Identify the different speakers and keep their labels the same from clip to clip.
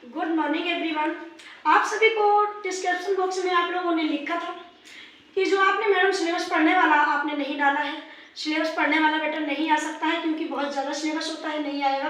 Speaker 1: Good morning everyone. आप सभी को डिस्क्रिप्शन बॉक्स में आप लोगों ने लिखा था कि जो आपने मैडम सिलेबस पढ़ने वाला आपने नहीं डाला है। सिलेबस पढ़ने वाला बेटा नहीं आ सकता है क्योंकि बहुत ज़्यादा सिलेबस होता है, नहीं आएगा।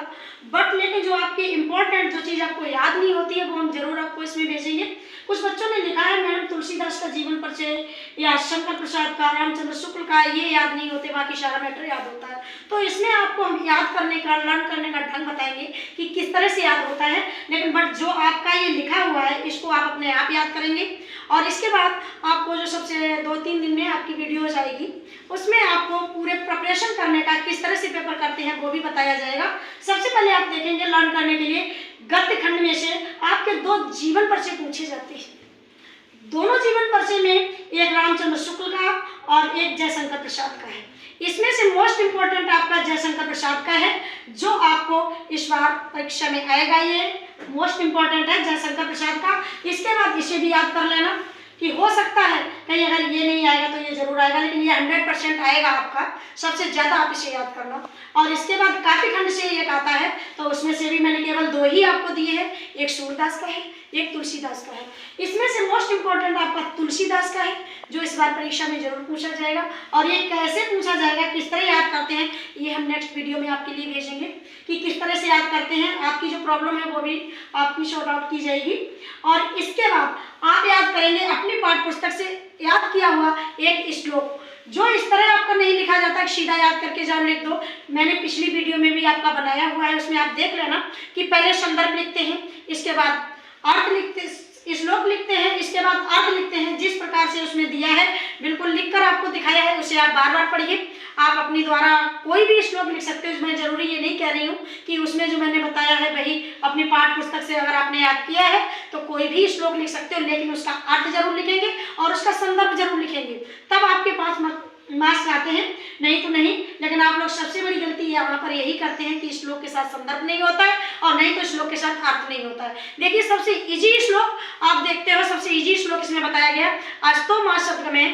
Speaker 1: बट लेकिन जो आपकी इंपॉर्टेंट जो चीज़ आपको याद नहीं होती है वो हम जरूर आपको इसमें भेजेंगे। कुछ बच्चों ने लिखा है मैडम तुलसीदास का जीवन परिचय या शंकर प्रसाद का, रामचंद्र शुक्ल का ये याद नहीं होते, बाकी सारा मैटर याद होता है। तो इसमें आपको हम याद करने का, लर्न करने का ढंग बताएंगे कि किस तरह से याद होता है। लेकिन बट जो आपका ये लिखा हुआ है इसको आप अपने आप याद करेंगे। और इसके बाद आपको जो सबसे 2-3 दिन में आपकी वीडियोज आएगी उसमें आपको पूरे प्रिपरेशन करने का, किस तरह से पेपर करते हैं वो भी बताया जाएगा। सबसे पहले आप देखेंगे लर्न करने के लिए गद्य खंड में से आपके 2 जीवन परिचय पूछे जाते हैं। दोनों जीवन परिचय में एक रामचंद्र शुक्ल का और एक जयशंकर प्रसाद का है। इसमें से मोस्ट इंपोर्टेंट आपका जयशंकर प्रसाद का है जो आपको इस बार परीक्षा में आएगा। ये मोस्ट इंपोर्टेंट है जयशंकर प्रसाद का। इसके बाद इसे भी याद कर लेना कि हो सकता है कहीं अगर ये नहीं आएगा तो ये जरूर आएगा, लेकिन ये 100% आएगा आपका। सबसे ज़्यादा आप इसे याद करना। और इसके बाद काफी खंड से एक आता है तो उसमें से भी मैंने केवल 2 ही आपको दिए हैं, एक सूरदास का है, एक तुलसीदास का है। इसमें से मोस्ट इंपॉर्टेंट आपका तुलसीदास का है जो इस बार परीक्षा में जरूर पूछा जाएगा। और ये कैसे पूछा जाएगा, किस तरह याद करते हैं, ये हम नेक्स्ट वीडियो में आपके लिए भेजेंगे कि किस तरह से याद करते हैं। आपकी जो प्रॉब्लम है वो भी आपकी सॉर्ट आउट की जाएगी। और इसके बाद आप याद करेंगे अपनी पाठ्य पुस्तक से याद किया हुआ एक श्लोक जो इस तरह आपका नहीं लिखा जाता कि सीधा याद करके जाओ लिख दो। मैंने पिछली वीडियो में भी आपका बनाया हुआ है, उसमें आप देख लेना कि पहले संदर्भ लिखते हैं, इसके बाद अर्थ लिखते, श्लोक लिखते हैं, इसके बाद अर्थ लिखते हैं। जिस प्रकार से उसमें दिया है बिल्कुल लिखकर आपको दिखाया है, उसे आप बार बार पढ़िए। आप अपनी द्वारा कोई भी श्लोक लिख सकते हो। मैं जरूरी ये नहीं कह रही हूँ कि उसमें जो मैंने बताया है वही अपनी पाठ्य पुस्तक से अगर आपने याद किया है तो कोई भी श्लोक लिख सकते हो, लेकिन उसका अर्थ जरूर लिखेंगे और उसका संदर्भ जरूर लिखेंगे, तब आपके पास मार्क्स आते हैं, नहीं तो नहीं। लेकिन आप लोग सबसे बड़ी गलती यहाँ पर यही करते हैं कि श्लोक के साथ संदर्भ नहीं होता है और नहीं तो श्लोक के साथ अर्थ नहीं होता है। देखिए सबसे इजी श्लोक आप देखते हो, सबसे इजी श्लोक इसमें बताया गया, अस्तो माँ शब्दगमे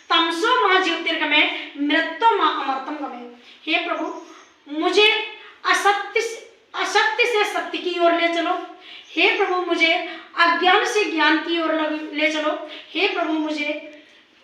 Speaker 1: तमसो माँ ज्योतिर्गमे मृत्यो माँ अमृतम गमे। हे प्रभु मुझे असत्य से सत्य की ओर ले चलो। हे प्रभु मुझे अज्ञान से ज्ञान की ओर ले चलो। हे प्रभु मुझे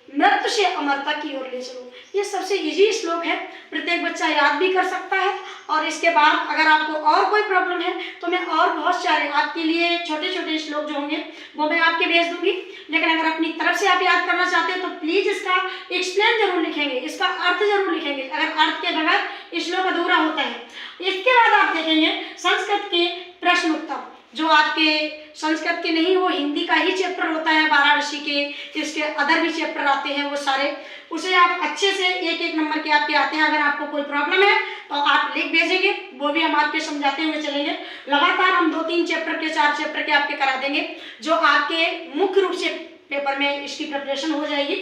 Speaker 1: मृत्यु से अमरता की ओर ले चलो। ये सबसे इजी श्लोक है, प्रत्येक बच्चा याद भी कर सकता है। और इसके बाद अगर आपको और कोई प्रॉब्लम है तो मैं और बहुत सारे आपके लिए छोटे छोटे श्लोक जो होंगे वो मैं आपके भेज दूंगी। लेकिन अगर अपनी तरफ से आप याद करना चाहते हैं तो प्लीज इसका एक्सप्लेन जरूर लिखेंगे, इसका अर्थ जरूर लिखेंगे। अगर अर्थ के बगैर श्लोक अधूरा होता है। इसके बाद आप देखेंगे संस्कृत के प्रश्न उत्तर, जो आपके संस्कृत के नहीं वो हिंदी का ही चैप्टर होता है वाराणसी के, इसके अदर भी चैप्टर आते हैं वो सारे, उसे आप अच्छे से एक एक नंबर के आपके आते हैं। अगर आपको कोई प्रॉब्लम है तो आप लिख भेजेंगे, वो भी हम आपके समझाते हुए चलेंगे। लगातार हम 2-3 चैप्टर के, 4 चैप्टर के आपके करा देंगे जो आपके मुख्य रूप से पेपर में इसकी प्रिपरेशन हो जाएगी।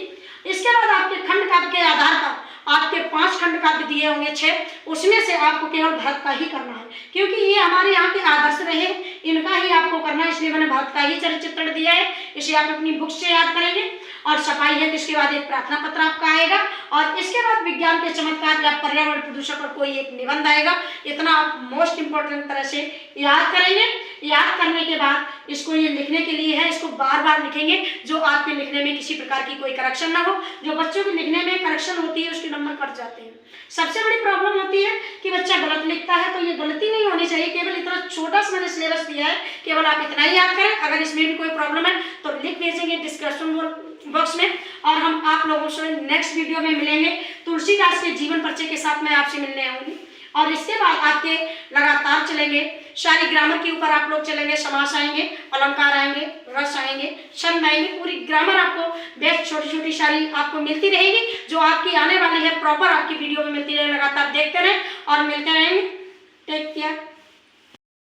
Speaker 1: इसके बाद आपके खंड काव्य के आधार पर आपके 5 खंड काव्य दिए होंगे 6, उसमें से आपको केवल भरत का ही करना है क्योंकि ये हमारे यहाँ के आदर्श रहे, इनका ही आपको करना है, इसलिए मैंने भरत का ही चरित्र दिया है। इसे आप अपनी बुक से याद करेंगे। और सफाई है तो इसके बाद एक प्रार्थना पत्र आपका आएगा और इसके बाद विज्ञान के चमत्कार या पर्यावरण प्रदूषण पर कोई एक निबंध आएगा। इतना आप मोस्ट इंपोर्टेंट तरह से याद करेंगे। याद करने के बाद इसको ये लिखने के लिए है, इसको बार बार लिखेंगे जो आपके लिखने में किसी प्रकार की कोई करेक्शन ना हो। जो बच्चों के लिखने में करेक्शन होती है उसके नंबर कट जाते हैं। सबसे बड़ी प्रॉब्लम होती है कि बच्चा गलत लिखता है, तो ये गलती नहीं होनी चाहिए। केवल इतना छोटा सा मैंने सिलेबस दिया है, केवल आप इतना ही याद करें। अगर इसमें भी कोई प्रॉब्लम है तो लिख भेजेंगे डिस्क्रिप्शन बॉक्स में और हम आप लोगों से नेक्स्ट वीडियो में मिलेंगे। तुलसीदास के जीवन परिचय के साथ मैं आपसे मिलने आऊंगी और इसके बाद आपके लगातार चलेंगे सारी ग्रामर के ऊपर आप लोग चलेंगे। समास आएंगे, अलंकार आएंगे, रस आएंगे, छंद आएंगे, पूरी ग्रामर आपको बेस्ट छोटी छोटी सारी आपको मिलती रहेगी जो आपकी आने वाली है प्रॉपर आपकी वीडियो में मिलती रहेगी। लगातार देखते रहें और मिलते रहेंगे। Take care.